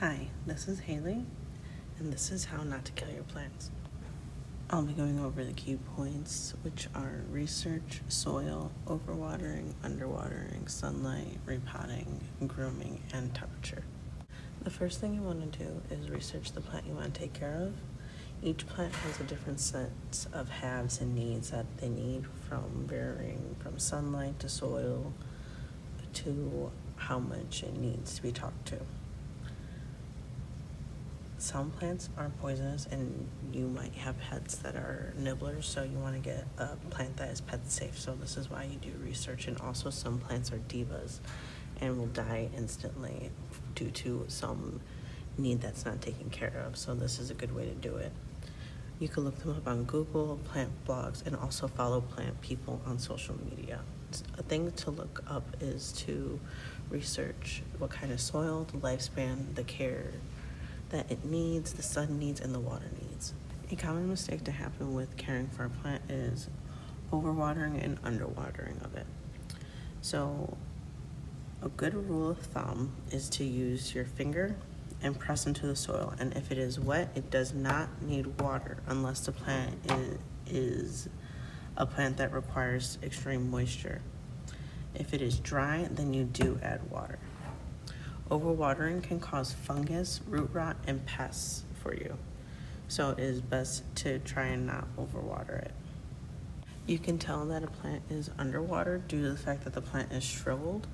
Hi, this is Haley, and this is how not to kill your plants. I'll be going over the key points, which are research, soil, overwatering, underwatering, sunlight, repotting, grooming, and temperature. The first thing you want to do is research the plant you want to take care of. Each plant has a different set of haves and needs that they need, from varying from sunlight to soil to how much it needs to be talked to. Some plants are poisonous and you might have pets that are nibblers, so you want to get a plant that is pet safe. So this is why you do research. And also some plants are divas and will die instantly due to some need that's not taken care of. So this is a good way to do it. You can look them up on Google, plant blogs, and also follow plant people on social media. A thing to look up is to research what kind of soil, the lifespan, the care that it needs, the sun needs, and the water needs. A common mistake to happen with caring for a plant is overwatering and underwatering of it. So a good rule of thumb is to use your finger and press into the soil. And if it is wet, it does not need water unless the plant is a plant that requires extreme moisture. If it is dry, then you do add water. Overwatering can cause fungus, root rot, and pests for you. So it is best to try and not overwater it. You can tell that a plant is underwater due to the fact that the plant is shriveled.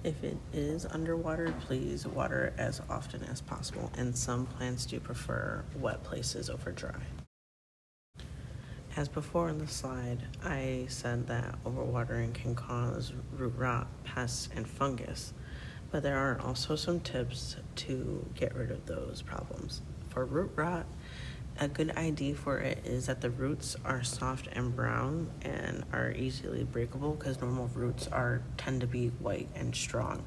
If it is underwater, please water it as often as possible. And some plants do prefer wet places over dry. As before in the slide, I said that overwatering can cause root rot, pests, and fungus. But there are also some tips to get rid of those problems. For root rot, a good ID for it is that the roots are soft and brown and are easily breakable, because normal roots tend to be white and strong.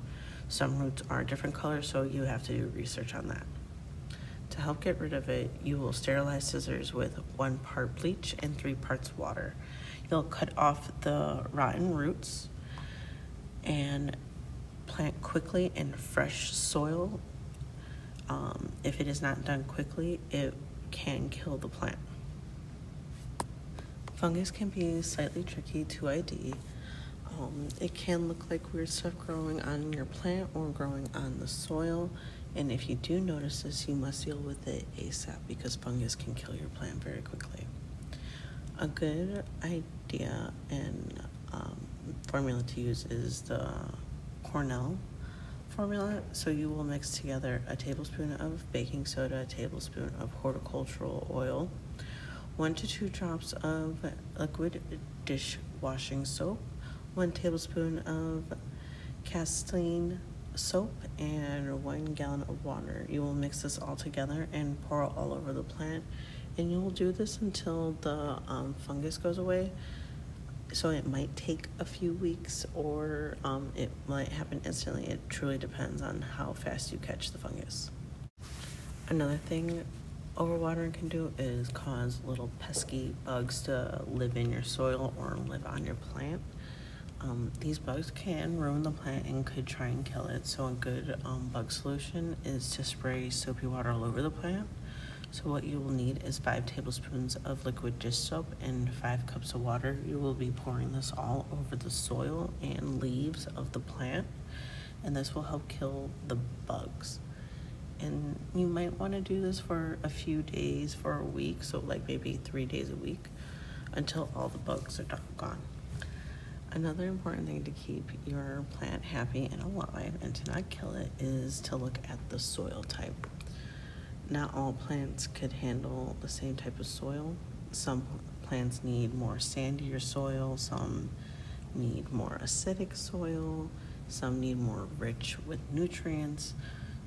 Some roots are different colors, so you have to do research on that. To help get rid of it, you will sterilize scissors with 1 part bleach and 3 parts water. You'll cut off the rotten roots and plant quickly in fresh soil. If it is not done quickly, it can kill the plant. Fungus can be slightly tricky to ID. It can look like weird stuff growing on your plant or growing on the soil. And if you do notice this, you must deal with it ASAP, because fungus can kill your plant very quickly. A good idea and formula to use is the Cornell formula. So you will mix together a tablespoon of baking soda, a tablespoon of horticultural oil, 1 to 2 drops of liquid dishwashing soap, 1 tablespoon of Castile soap, and 1 gallon of water. You will mix this all together and pour it all over the plant, and you will do this until the fungus goes away. So it might take a few weeks, or it might happen instantly. It truly depends on how fast you catch the fungus. Another thing overwatering can do is cause little pesky bugs to live in your soil or live on your plant. These bugs can ruin the plant and could try and kill it. So a good bug solution is to spray soapy water all over the plant. So what you will need is 5 tablespoons of liquid dish soap and 5 cups of water. You will be pouring this all over the soil and leaves of the plant, and this will help kill the bugs. And you might want to do this for a few days, for a week, so like maybe 3 days a week, until all the bugs are gone. Another important thing to keep your plant happy and alive and to not kill it is to look at the soil type. Not all plants could handle the same type of soil. Some plants need more sandier soil, some need more acidic soil, some need more rich with nutrients.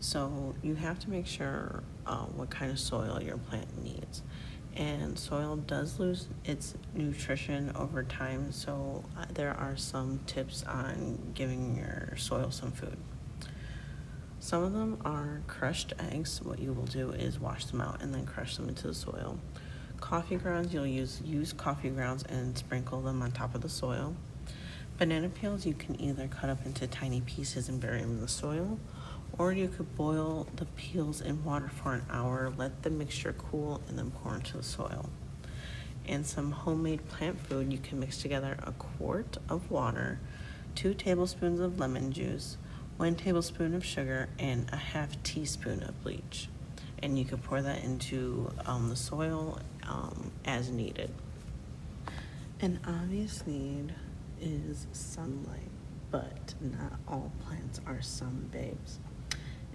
So you have to make sure what kind of soil your plant needs. And soil does lose its nutrition over time, so there are some tips on giving your soil some food. Some of them are crushed eggs. What you will do is wash them out and then crush them into the soil. Coffee grounds, you'll use coffee grounds and sprinkle them on top of the soil. Banana peels, you can either cut up into tiny pieces and bury them in the soil, Or you could boil the peels in water for an hour, let the mixture cool, and then pour into the soil. And some homemade plant food, you can mix together a quart of water, 2 tablespoons of lemon juice, 1 tablespoon of sugar, and a half teaspoon of bleach. And you can pour that into the soil as needed. An obvious need is sunlight, but not all plants are sun babes.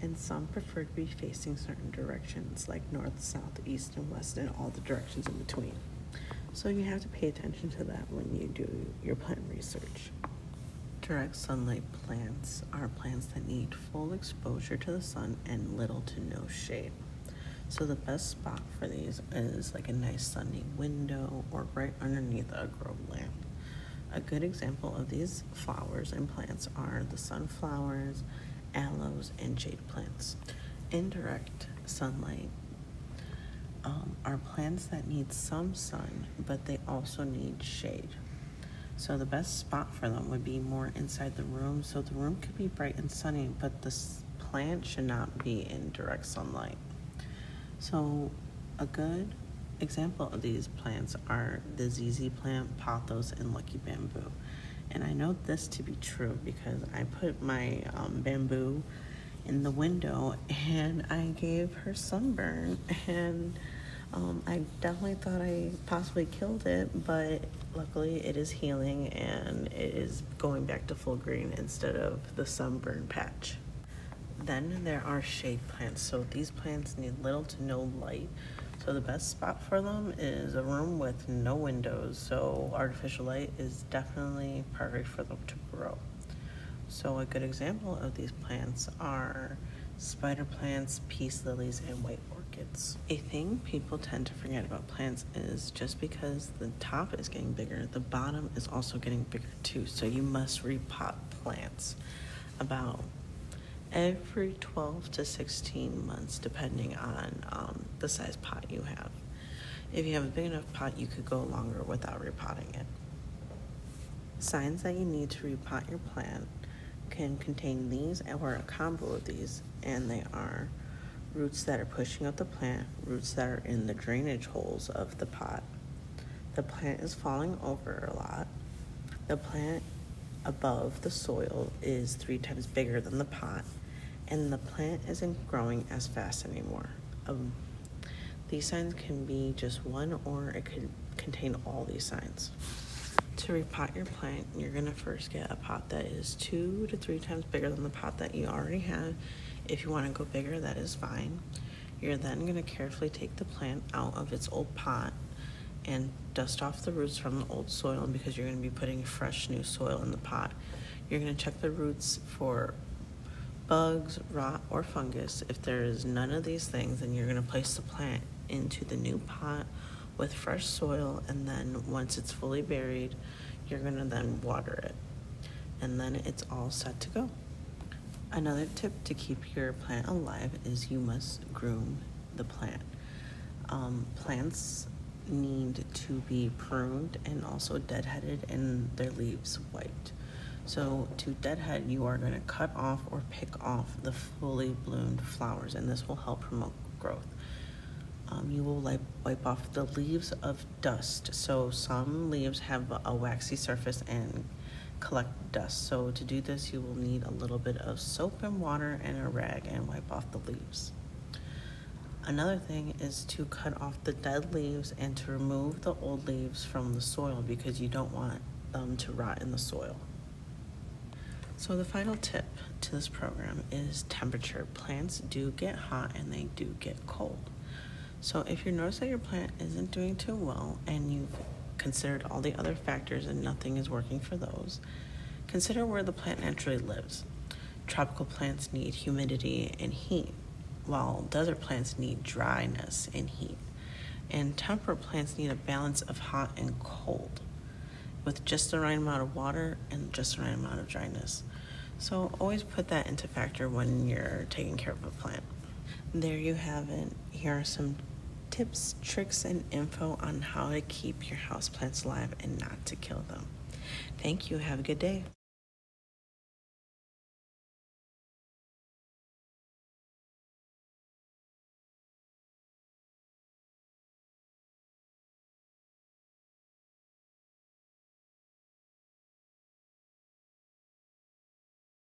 And some prefer to be facing certain directions, like north, south, east, and west, and all the directions in between. So you have to pay attention to that when you do your plant research. Direct sunlight plants are plants that need full exposure to the sun and little to no shade. So the best spot for these is like a nice sunny window or right underneath a grow lamp. A good example of these flowers and plants are the sunflowers, aloes, and jade plants. Indirect sunlight are plants that need some sun, but they also need shade. So the best spot for them would be more inside the room. So the room could be bright and sunny, but the plant should not be in direct sunlight. So a good example of these plants are the ZZ plant, pothos, and lucky bamboo. And I know this to be true because I put my bamboo in the window and I gave her sunburn, and I definitely thought I possibly killed it, but luckily it is healing and it is going back to full green instead of the sunburn patch. Then there are shade plants. So these plants need little to no light. So the best spot for them is a room with no windows. So artificial light is definitely perfect for them to grow. So a good example of these plants are spider plants, peace lilies, and white orchids. A thing people tend to forget about plants is just because the top is getting bigger, the bottom is also getting bigger too. So you must repot plants about every 12 to 16 months, depending on the size pot you have. If you have a big enough pot, you could go longer without repotting it. Signs that you need to repot your plant can contain these or a combo of these, and they are roots that are pushing up the plant, roots that are in the drainage holes of the pot, the plant is falling over a lot, the plant above the soil is 3 times bigger than the pot, and the plant isn't growing as fast anymore. These signs can be just one, or it could contain all these signs. To repot your plant, you're gonna first get a pot that is 2 to 3 times bigger than the pot that you already have. If you wanna go bigger, that is fine. You're then gonna carefully take the plant out of its old pot and dust off the roots from the old soil, because you're gonna be putting fresh new soil in the pot. You're gonna check the roots for bugs, rot, or fungus. If there is none of these things, then you're gonna place the plant into the new pot with fresh soil, and then once it's fully buried, you're gonna then water it. And then it's all set to go. Another tip to keep your plant alive is you must groom the plant. Plants need to be pruned and also deadheaded and their leaves wiped. So to deadhead, you are going to cut off or pick off the fully bloomed flowers, and this will help promote growth. You will wipe off the leaves of dust. So some leaves have a waxy surface and collect dust. So to do this, you will need a little bit of soap and water and a rag and wipe off the leaves. Another thing is to cut off the dead leaves and to remove the old leaves from the soil, because you don't want them to rot in the soil. So the final tip to this program is temperature. Plants do get hot and they do get cold. So if you notice that your plant isn't doing too well and you've considered all the other factors and nothing is working for those, consider where the plant naturally lives. Tropical plants need humidity and heat, while desert plants need dryness and heat. And temperate plants need a balance of hot and cold, with just the right amount of water and just the right amount of dryness. So always put that into factor when you're taking care of a plant. There you have it. Here are some tips, tricks, and info on how to keep your houseplants alive and not to kill them. Thank you. Have a good day.